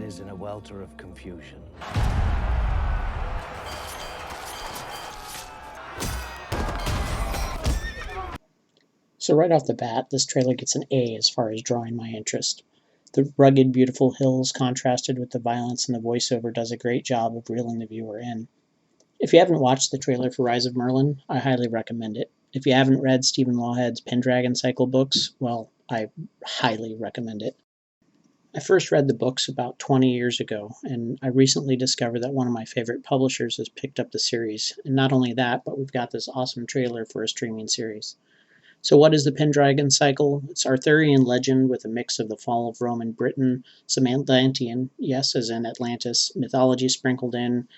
is in a welter of confusion. So right off the bat, this trailer gets an A as far as drawing my interest. The rugged, beautiful hills contrasted with the violence and the voiceover does a great job of reeling the viewer in. If you haven't watched the trailer for Rise of Merlin, I highly recommend it. If you haven't read Stephen Lawhead's Pendragon cycle books, well, I highly recommend it. I first read the books about 20 years ago, and I recently discovered that one of my favorite publishers has picked up the series. And not only that, but we've got this awesome trailer for a streaming series. So what is the Pendragon cycle? It's Arthurian legend with a mix of the fall of Roman Britain, some Atlantean, yes, as in Atlantis, mythology sprinkled in,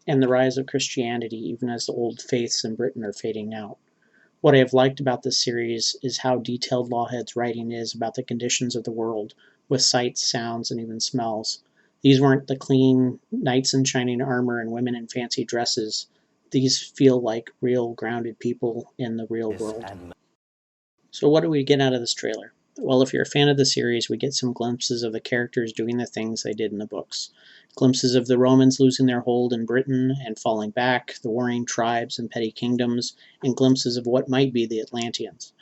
and the rise of Christianity even as the old faiths in Britain are fading out. What I have liked about this series is how detailed Lawhead's writing is about the conditions of the world, with sights, sounds, and even smells. These weren't the clean knights in shining armor and women in fancy dresses. These feel like real, grounded people in the real world. So what do we get out of this trailer? Well, if you're a fan of the series, we get some glimpses of the characters doing the things they did in the books. Glimpses of the Romans losing their hold in Britain and falling back, the warring tribes and petty kingdoms, and glimpses of what might be the Atlanteans.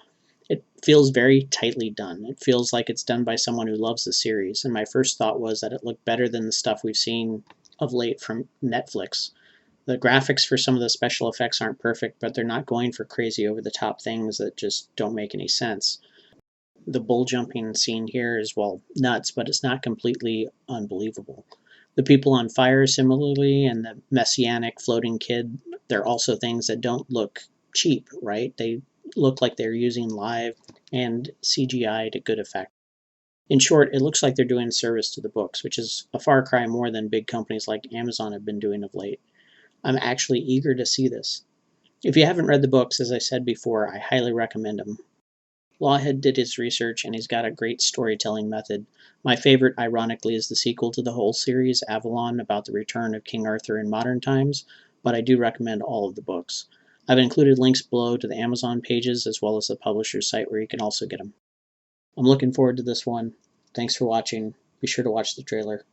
It feels very tightly done. It feels like it's done by someone who loves the series, and my first thought was that it looked better than the stuff we've seen of late from Netflix. The graphics for some of the special effects aren't perfect, but they're not going for crazy over-the-top things that just don't make any sense. The bull jumping scene here is, well, nuts, but it's not completely unbelievable. The people on fire similarly, and the messianic floating kid, they're also things that don't look cheap, right? They look like they're using live and CGI to good effect. In short, it looks like they're doing service to the books, which is a far cry more than big companies like Amazon have been doing of late. I'm actually eager to see this. If you haven't read the books, as I said before, I highly recommend them. Lawhead did his research and he's got a great storytelling method. My favorite, ironically, is the sequel to the whole series, Avalon, about the return of King Arthur in modern times, but I do recommend all of the books. I've included links below to the Amazon pages as well as the publisher's site where you can also get them. I'm looking forward to this one. Thanks for watching. Be sure to watch the trailer.